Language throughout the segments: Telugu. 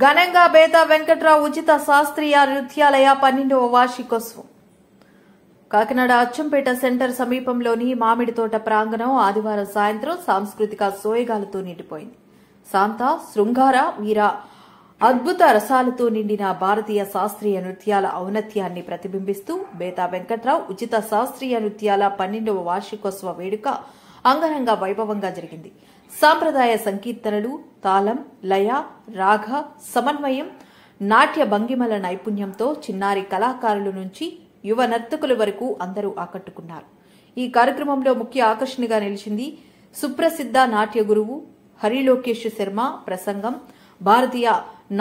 ఘనంగా బేతా వెంకట్రావు ఉచిత శాస్త్రీయ నృత్యాలయ 12వ వార్షికోత్సవం. కాకినాడ అచ్చంపేట సెంటర్ సమీపంలోని మామిడి తోట ప్రాంగణం ఆదివారం సాయంత్రం సాంస్కృతిక సోయగాలతో నిండిపోయింది. శాంత, శృంగార, వీర అద్భుత రసాలతో నిండిన భారతీయ శాస్త్రీయ నృత్యాల ఔన్నత్యాన్ని ప్రతిబింబిస్తూ బేతా వెంకట్రావు ఉచిత శాస్త్రీయ నృత్యాల 12వ వార్షికోత్సవ వేడుక అంగరంగ వైభవంగా జరిగింది. సాంప్రదాయ సంకీర్తనలు, తాళం, లయ, రాగ, సమన్వయం, నాట్య భంగిమల నైపుణ్యంతో చిన్నారి కళాకారుల నుంచి యువ నర్తకుల వరకు అందరూ ఆకట్టుకున్నారు. ఈ కార్యక్రమంలో ముఖ్య ఆకర్షణగా నిలిచింది సుప్రసిద్ధ నాట్య గురువు హరిలోకేష్ శర్మ ప్రసంగం. భారతీయ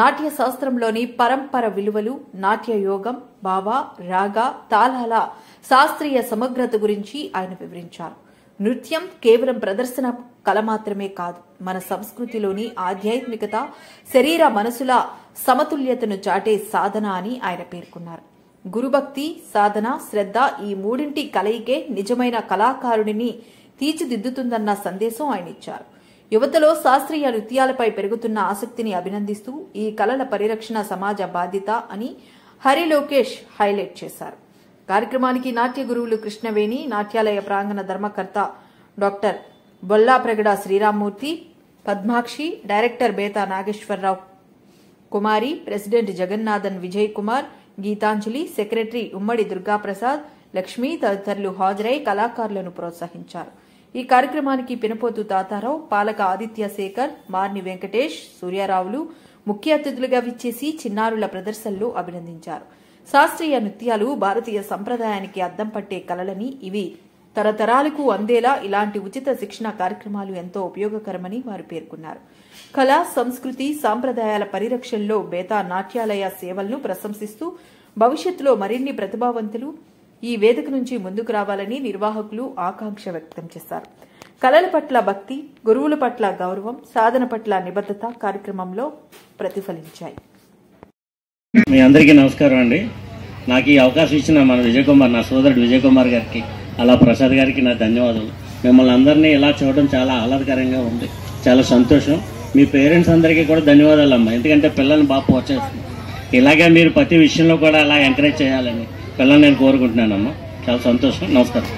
నాట్య శాస్త్రంలోని పరంపర విలువలు, నాట్య యోగం, భావ, రాగ, తాళాల శాస్త్రీయ సమగ్రత గురించి ఆయన వివరించారు. నృత్యం కేవలం ప్రదర్శన కళ మాత్రమే కాదు, మన సంస్కృతిలోని ఆధ్యాత్మికత, శరీర మనసుల సమతుల్యతను చాటే సాధన అని ఆయన పేర్కొన్నారు. గురుభక్తి, సాధన, శ్రద్ధ ఈ మూడింటి కలయికే నిజమైన కళాకారుడిని తీర్చిదిద్దుతుందన్న సందేశం ఆయన ఇచ్చారు. యువతలో శాస్త్రీయ నృత్యాలపై పెరుగుతున్న ఆసక్తిని అభినందిస్తూ ఈ కళల పరిరక్షణ సమాజ బాధ్యత అని హరిలోకేష్ హైలైట్ చేశారు. కార్యక్రమానికి నాట్య గురువులు కృష్ణవేణి, నాట్యాలయ ప్రాంగణ ధర్మకర్త డాక్టర్ బొల్లాప్రగడ శ్రీరామ్మూర్తి, పద్మాక్షి, డైరెక్టర్ బేతా నాగేశ్వరరావు కుమారి, ప్రెసిడెంట్ జగన్నాథన్ విజయ్ కుమార్, గీతాంజలి, సెక్రటరీ ఉమ్మడి దుర్గాప్రసాద్, లక్ష్మి తదితరులు హాజరై కళాకారులను ప్రోత్సహించారు. ఈ కార్యక్రమానికి పినపోతు తాతారావు, పాలక ఆదిత్య శేఖర్, మార్ని వెంకటేష్, సూర్యారావులు ముఖ్య అతిథులుగా విచ్చేసి చిన్నారుల ప్రదర్శనలు అభినందించారు. శాస్త్రీయ నృత్యాలు భారతీయ సంప్రదాయానికి అద్దం పట్టే కళలని, ఇవి తరతరాలకు అందేలా ఇలాంటి ఉచిత శిక్షణ కార్యక్రమాలు ఎంతో ఉపయోగకరమని వారు పేర్కొన్నారు. కళ, సంస్కృతి, సాంప్రదాయాల పరిరక్షణలో బేతా నాట్యాలయ సేవలను ప్రశంసిస్తూ భవిష్యత్తులో మరిన్ని ప్రతిభావంతులు ఈ వేదిక నుంచి ముందుకు రావాలని నిర్వాహకులు ఆకాంక్ష వ్యక్తం చేశారు. కళల పట్ల భక్తి, గురువుల పట్ల గౌరవం, సాధన పట్ల నిబద్ధత కార్యక్రమంలో ప్రతిఫలించాయి. మీ అందరికీ నమస్కారం అండి. నాకు ఈ అవకాశం ఇచ్చిన మన విజయ్ కుమార్, నా సోదరుడు విజయ్ కుమార్ గారికి, అలా ప్రసాద్ గారికి నా ధన్యవాదాలు. మిమ్మల్ని అందరినీ ఇలా చూడడం చాలా ఆహ్లాదకరంగా ఉంది, చాలా సంతోషం. మీ పేరెంట్స్ అందరికీ కూడా ధన్యవాదాలు అమ్మా, ఎందుకంటే పిల్లల్ని బాగా ప్రోత్సహిస్తుంది. ఇలాగే మీరు ప్రతి విషయంలో కూడా అలా ఎంకరేజ్ చేయాలని పిల్లల్ని నేను కోరుకుంటున్నానమ్మా. చాలా సంతోషం. నమస్కారం.